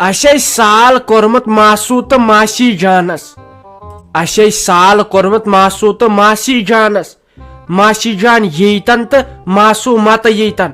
Ashe sal kormut masu to masi janas. Ashe sal kormut masu to masi janas. Masi jan yitan to masu mata yitan.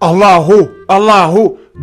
Allahu, Allahu,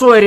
4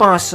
5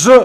2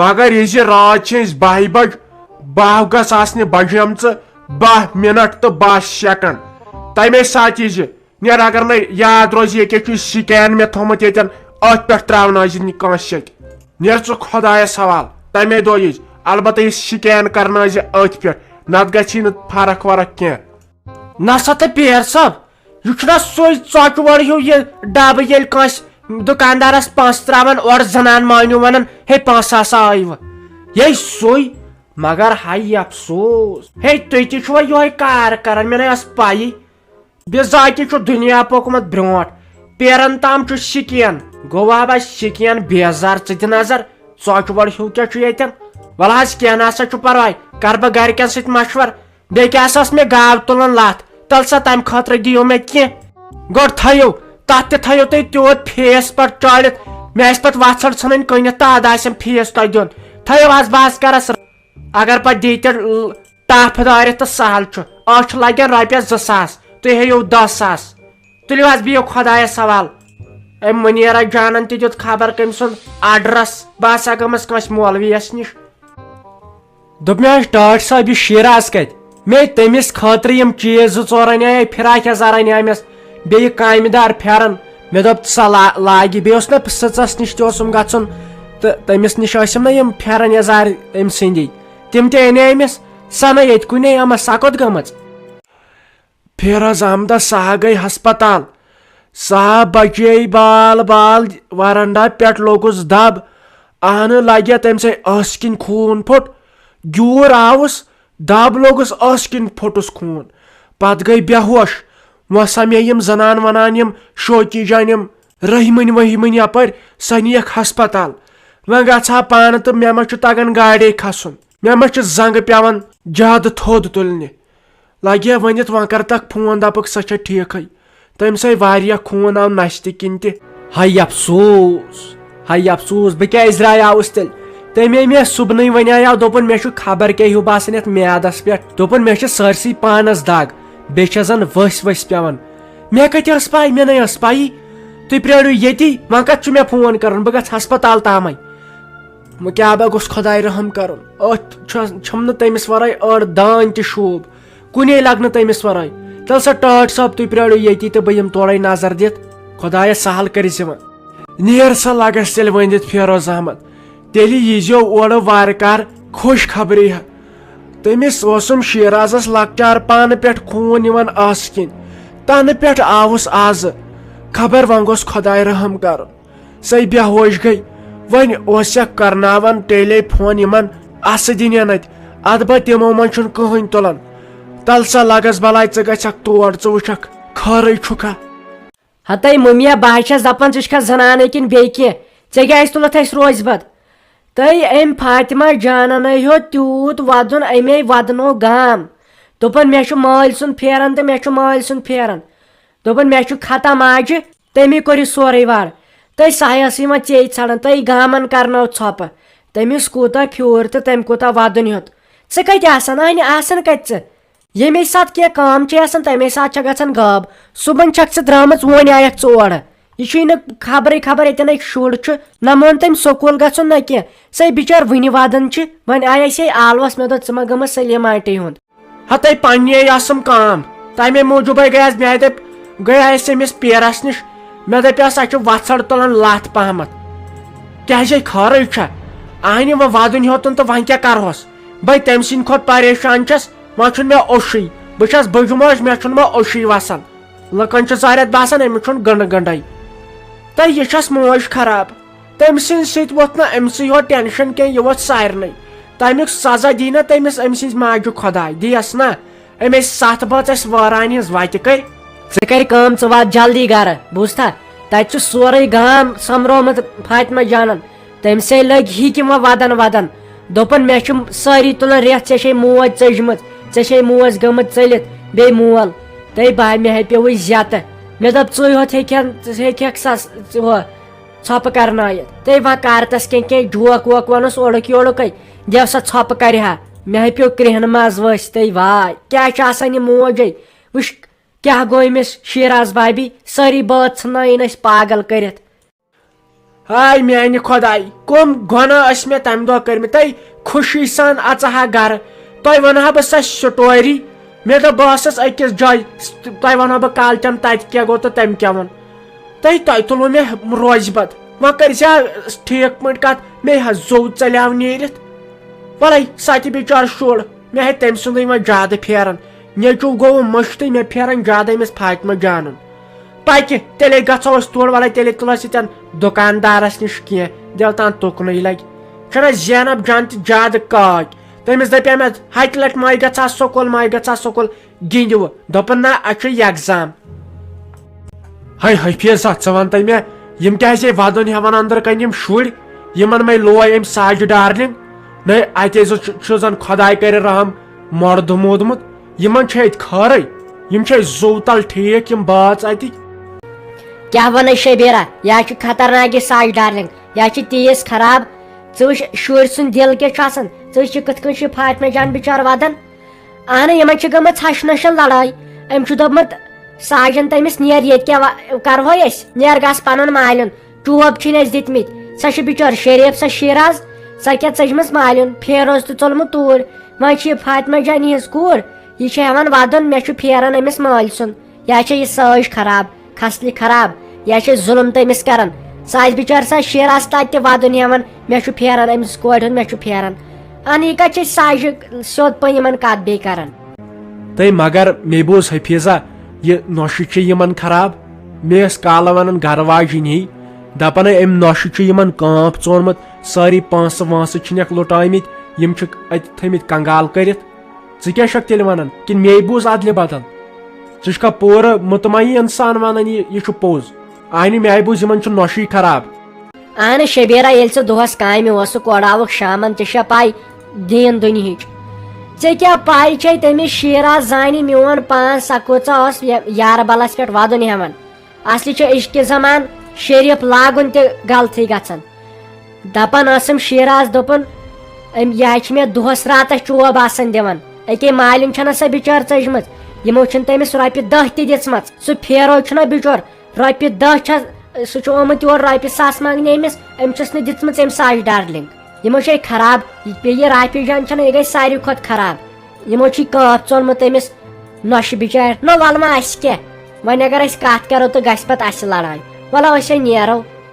مگر یہ رات 10 بج 12 گس آسنہِ بجیمژٕ 10 minute تو 10 second تمے سات نیر اگر نا یاد روز یہ سکین مے تھومت یتن ات پہ تراؤن کان سیک نیر ژٕ خدایس سوال تمے دہ البتہ یہ سکین کرن ات پہ نت گژھی نہٕ فرق ورق کی نسا تو پیر صاحب یہ سوئی ژۄچوڑ ہیو یہ ڈبہ ییٚلہِ کٲنٛسہِ دُکاندارس پونٛسہٕ تراوان اورٕ زنان مہنیو ونان ہے 5,000 آیوٕ یہ سوئی مگر ہائی افسوس ہے تُہۍ تہِ چھُوا یہوے کار کران مےٚ نَے ٲس پایی بِذٲتی چھُ دُنیا پوٚکمُت برونٛٹھ پیرن تام چھُ سکین گوٚو بس سکین بیزار ژٕ دِ نظر ژۄچوڑ ہیو کیٛاہ چھُ ییٚتٮ۪ن وَلہٕ حظ کینٛہہ نسا چھُ پرواے کر بہٕ گرِکٮ۪ن سۭتۍ مشور بیٚیہِ کیٛاہ سا ٲس مےٚ گاو تُلان لتھ تل سا تمہِ خٲطرٕ دِیِو مےٚ کینٛہہ گۄڈٕ تھٲیِو تتھ تہِ تھٲیِو تُہۍ تیوٗت فیس پتہٕ چٲلِتھ مےٚ آسہِ پتہٕ وژھڑ ژھٕنٕنۍ کٕنِتھ تہٕ ادٕ آسٮ۪م فیس تۄہہِ دیُن تھٲیِو حظ بس کرس اگر پتہٕ دی تہِ ٹپھ دٲرِتھ تہٕ سہل چھُ أچھ لگن رۄپیس 2,000 تُہۍ ہیٚیِو 10,000 تُلِو حظ بِہِو خۄدایس سوال أمۍ مُنیٖرا جانن تہِ دیُت خبر کٔمۍ سُنٛد اڈرس بہٕ ہسا گٔمٕژ کٲنٛسہِ مولوِیس نِش دوٚپ مےٚ حظ ٹاٹھ صٲب یہِ شیراز کتہِ مےٚ تٔمِس خٲطرٕ یِم چیٖز 2-4 اَنے فراک یزار اَنیمس بیٚیہِ کامہِ دار پھیرن مےٚ دوٚپ سۄ لاگہِ بیٚیہِ اوس نا سٕژس نِش تہِ اوسُم گژھُن تہٕ تٔمِس نِش ٲسِم نا یِم پھیرن یزار أمۍ سٕنٛدی تِم تہِ اَنے أمِس سۄ نَے ییٚتہِ کُنے أمس سۄ کوٚت گٔمٕژ فیروز احمدہ سۄ گٔے ہسپتال سۄ بچے بال بال ورنڈا پٮ۪ٹھ لوگُس دب اہنہٕ لگہِ تٔمۍ سٕے ٲسہٕ کِنۍ خوٗن پھوٚٹ گیوٗر آوُس دب لوگُس ٲسہٕ کِنۍ پھوٚٹُس خوٗن پتہٕ گٔے بے ہوش وۄنۍ سمے یِم زنان ونان یِم شوقی جان یِم رٔحمٕنۍ ؤحمٕنۍ یپٲرۍ سۄ نِیَکھ ہسپتال وۄنۍ گژھٕ ہا پانہٕ تہٕ مےٚ ما چھُ تگان گاڑے کھسُن مےٚ ما چھِ زنٛگہٕ پیوان زیادٕ تھوٚد تُلنہِ لگہِ ؤنِتھ وۄنۍ کر تکھ فون دپکھ سۄ چھےٚ ٹھیٖکھٕے تٔمۍ سٕے واریاہ خوٗن آو نستہِ کِنۍ تہِ ہاے افسوٗس بہٕ کیازِ درٛایاوُس تیٚلہِ تٔمۍ مےٚ صُبنٕے وَنیاو دوٚپُن مےٚ چھُ خبر کیٛاہ ہیوٗ باسان یتھ میادس پٮ۪ٹھ دوٚپُن مےٚ چھِ سٲرسٕے پانس دگ بیٚیہِ چھےٚ زن ؤسۍ پیوان مےٚ کتہِ ٲس پاے مےٚ نَے ٲس پایی تُہۍ پرٛٲرِو ییٚتی وۄنۍ کتھ چھُ مےٚ فون کرُن بہٕ گژھٕ ہسپتال تامے وۄنۍ کیٛاہ با گوٚژھ خۄداے رحم کرُن أتھۍ چھُم نہٕ تٔمِس ورٲے أڑ دانۍ تہِ شوٗب کُنے لگ نہٕ تٔمِس ورٲے تیٚلہِ سا ٹاٹھ صٲب تُہۍ پرٛٲرِو ییٚتی تہٕ بہٕ یِمہٕ تورے نظر دِتھ خۄدایس سہل کٔرۍ زِ وۄنۍ نیر سا لگس تیٚلہِ ؤنِتھ فیروز احمد تیٚلہِ ییٖزیو اورٕ وارٕ کار خۄش خبری تٔمِس اوسُم شیرازس لۄکچار پانہٕ پٮ۪ٹھ خوٗن یِوان ٲسہٕ کِنۍ تنہٕ پٮ۪ٹھ آوُس آزٕ خبر وۄنۍ گوٚژھ خۄداے رحم کرُن سۄے بے ہوش گٔے وۄنۍ اوسکھ کرناوان ٹیلے فون یِمن اسہٕ دِنٮ۪ن اتہِ ادبا تِمو منٛز چھُنہٕ کٕہٕنۍ تُلان تل سا لگس بلاے ژٕ گژھکھ تور ژٕ وٕچھکھ خٲرٕے چھُکھا ہتاے مٔمیا بہٕ حظ چھس دپان ژٕ چھکھا زنانے کِنہٕ بیٚیہِ کینٛہہ ژےٚ کیٛازِ تُلتھ اسہِ روزِ بد تۄہہِ أمۍ فاطمہ جاننے ہیوٚت تیوٗت ودُن اَمے ودنو گام دوٚپُن مےٚ چھُ مٲلۍ سُنٛد پھیران تہٕ مےٚ چھُ مٲلۍ سُنٛد پھیران دوٚپُن مےٚ چھُ خطا ماجہِ تٔمی کوٚر یہِ سورُے وارٕ تہٕ سۄ ٲسٕے وۄنۍ ژیٚیہِ ژھانڈان تٔۍ گامن کرنٲو ژھۄپہٕ تٔمِس کوٗتاہ پھیوٗر تہٕ تٔمۍ کوٗتاہ ودُن ہیوٚت ژٕ کتہِ آسان آسان کتہِ ژٕ ییٚمے ساتہٕ کینٛہہ کٲم چھے آسان تمے ساتہٕ چھےٚ گژھان غٲب صُبحن چھکھ ژٕ درٛامٕژ وۄنۍ آیکھ ژٕ اورٕ یہ چھُے نہٕ خبرے ییٚتٮ۪ن أکۍ شُر چھُ نہ مون تٔمۍ سکوٗل گژھُن نہ کینٛہہ سۄے بِچٲر وٕنہِ ودان چھِ وۄنۍ آیے سے آلوس مےٚ دوٚپ ژٕ ما گٔمٕژ سلیٖم آنٹی ہُنٛد ہتاے پننی ٲسٕم کٲم تمے موٗجوٗبے گٔیس مےٚ دپہِ گٔیس أمِس پیرس نِش مےٚ دپیس سۄ چھِ وژھڑ تُلان لتھ پہمتھ کیازے خٲرٕے چھا اہنہِ وۄنۍ ودُن ہیوٚتُن تہٕ وۄنۍ کیٛاہ کرہوس بے تٔمۍ سٕنٛدِ کھۄتہٕ پریشان چھس وۄنۍ چھُنہٕ مےٚ اوٚشُے بہٕ چھس بٔجمٲج مےٚ چھُنہٕ وۄنۍ اوٚشُے وسان لُکن چھُ ظٲہرت باسان أمِس چھُنہٕ گنڈٕ گنڈے تہٕ یہِ چھس موج خراب تٔمۍ سٕنٛدۍ سۭتۍ ووٚتھ نہٕ أمسٕے یوت ٹینشن کینٛہہ یہِ ووت سارنٕے تمیُک سزا دی نہ تٔمِس أمۍ سٕنٛزِ ماجہِ خۄداے دِیس نا أمۍ ٲسۍ 7 بٲژ اسہِ وٲرانہِ ہِنٛز وتہِ کٔرۍ ژٕ کر کٲم ژٕ وات جلدی گرٕ بوٗزتھا تتہِ چھُ سورُے گام سمبرومُت فاطمہ جانن تٔمۍ سٕے لٔگۍ ہِکۍ وۄنۍ ودان دوٚپُن مےٚ چھُم سٲری تُلان رٮ۪تھ ژےٚ چھے موج ژٔجمٕژ ژےٚ چھے موج گٔمٕژ ژٔلِتھ بیٚیہِ مول تٔے باے مےٚ ہے پیوٚوُے زیتہٕ مےٚ دوٚپ ژٕے ہوت ہیٚکھکھ سا ہُہ ژھۄپہٕ کرنٲیِتھ تٔے وۄنۍ کر تس کینٛہہ جوک ووک وونُس اوڑُک یورُکے دِو سا ژھۄپہٕ کرِ ہا مےٚ ہے پیوٚو کرٛہنہٕ منٛز ؤسۍ واے کیٛاہ چھُ آسان یہِ موجے وٕچھ کیٛاہ گوٚو أمِس شیراز بابی سٲری بٲژ ژھٕنٲیِن أسۍ پاگل کٔرِتھ ہاے میانہِ خۄداے کم گۄناہ ٲسۍ مےٚ تمہِ دۄہ کٔرمٕتۍ تُہۍ خوشی سان اژہا گرٕ تۄہہِ ونہا بہٕ سۄ سٹوری مےٚ دوٚپ بہٕ ٲسٕس أکِس جایہِ تۄہہِ ونہو بہٕ کالچن تتہِ کیٛاہ گوٚو تہٕ تٔمۍ کیٛاہ ووٚن تۄہہِ تُلوٕ مےٚ روزِ بد وۄنۍ کٔرزِہا ٹھیٖک پٲٹھۍ کتھ مے حظ زوٚو ژلیو نیٖرِتھ وَلے سۄ تہِ بِچار شُر مےٚ ہے تٔمۍ سُنٛدٕے وۄنۍ زیادٕ پھیران نیٚچوٗ گوٚو مٔشتٕے مےٚ پھیران زیادٕ أمِس فاطمہ جانُن پکہِ تیٚلے گژھو أسۍ تور وَلے تیٚلے تُل أسۍ ییٚتٮ۪ن دُکاندارس نِش کینٛہہ دِلہٕ تُکنُے لگہِ چھُنہ زینب جان تہِ زیادٕ کاج تٔمِس دپے مےٚ ہَکہِ لٹہِ ماے گژھا سکوٗل ماے گژھا سکوٗل گِنٛدِوٕ دوٚپُن نہ اَسہِ چھُ ایٚگزام ہاے حفیظہ ژٕ وَنتَے مےٚ یِم کیٛازِ ودُن ہٮ۪وان أنٛدرٕ کَنۍ یِم شُرۍ یِمن مے لوے أمۍ ساجہِ ڈارلِنگ نَے اَتے چھُ زن خۄداے کرِ رحم مردٕ موٗدمُت یِمن چھِ اَتہِ خٲرٕے یِم چھِ أسۍ زوٚو تل ٹھیٖک یِم باژ اَتِکۍ کیا ون شبیرہ یا خطرناک یہ ساج ڈارلنگ یا تیز خراب ژٕ وٕچھ شُرۍ سُنٛد دل کیٛاہ چھُ ژٕ وٕچھ کِتھ کٔنۍ چھُ فاطمہ جان بِچار ودان اہن یِمن چھِ گٔمٕژ ہش نشن لڑٲے أمۍ چھُ دوٚپمُت ساجن تٔمِس نیر ییٚتہِ کیٛاہ کرہو أسۍ نیر گژھ پنُن مالُن چوب چھِنۍ اَسہِ دِتمٕتۍ سۄ چھِ بِچٲر شریف سۄ شیراز سۄ کیٛاہ ژٔجمٕژ مالُن پھیروز تہِ ژولمُت توٗرۍ وۄنۍ چھِ یہِ فاطمہ جان یِہٕنٛز کوٗر یہِ چھِ ہٮ۪وان ودُن مےٚ چھُ پھیران أمِس مٲلۍ سُنٛد یا چھِ یہِ سٲج خراب کھسلہِ خراب یا چھِ ظُلم تٔمِس کران سۄ آسہِ بِچٲر سۄ شیراز تتہِ تہِ ودُن ہٮ۪وان مےٚ چھُ پھیران أمِس کورِ ہُنٛد مےٚ چھُ پھیران اہن یہِ کتہِ چھِ ساجہِ سیوٚد پٲٹھۍ یِمن کتھ بیٚیہِ کران تہٕ مگر مے بوٗز حفیظہ یہِ نۄشہِ چھِ یِمن خراب مےٚ ٲس کالہٕ ونان گرٕ واجِنۍ ہی دپان أمۍ نۄشہِ چھُ یِمن کٲنٛپ ژونمُت سٲری پونٛسہٕ وٲنٛسہٕ چھِنکھ لُٹٲمٕتۍ یِم چھِکھ اتہِ تھٲمٕتۍ کنگال کٔرِتھ ژٕ کیٛاہ چھکھ تیٚلہِ ونان کِنہٕ مے بوٗز ادلہِ بدل ژٕ چھُکھا پوٗرٕ مطمعین انسان ونان یہِ چھُ پوٚز آنہِ مےٚ بوٗز یِمن چھُ نۄشی خراب اہن شبیرہ ییٚلہِ ژٕ دۄہس کامہِ اوسُکھ اورٕ آوُکھ شامن ژےٚ چھےٚ پاے دیٖن دُنہِچ ژےٚ کیٛاہ پاے چھے تٔمِس شیراز زانہِ میون پان سۄ کۭژاہ ٲس یارٕ بلس پٮ۪ٹھ ودُن ہٮ۪وان اصلہِ چھُ عشقہِ زمان شریف لاگُن تہِ غلطٕے گژھان دپان ٲسٕم شیراز دوٚپُن یہِ حظ چھِ مےٚ دۄہس راتس چوب آسان دِوان أکے مالِن چھنہ سۄ بِچٲر ژٔجمٕژ یِمو چھِنہٕ تٔمِس رۄپیہِ دہ تہِ دِژمٕژ سُہ پھیرو چھُنہ بِچور رۄپیہِ دہ چھس سُہ چھُ آمُت یور رۄپیہِ ساس منٛگنہِ أمِس أمۍ چھُس نہٕ دِژمٕژ أمۍ ساج ڈارلِنگ یِمو چھے خراب یہِ رافی جان چھنہ یہِ گٔے ساروی کھۄتہٕ خراب یِمو چھُے کٲپ ژولمُت أمِس نۄشہِ بِچارِ نہ وَلہٕ وۄنۍ اَسہِ کیٛاہ وۄنۍ اگر أسۍ کتھ کرو تہٕ گژھِ پتہٕ اَسہِ لڑٲے وَلہٕ أسۍ ہے نیرو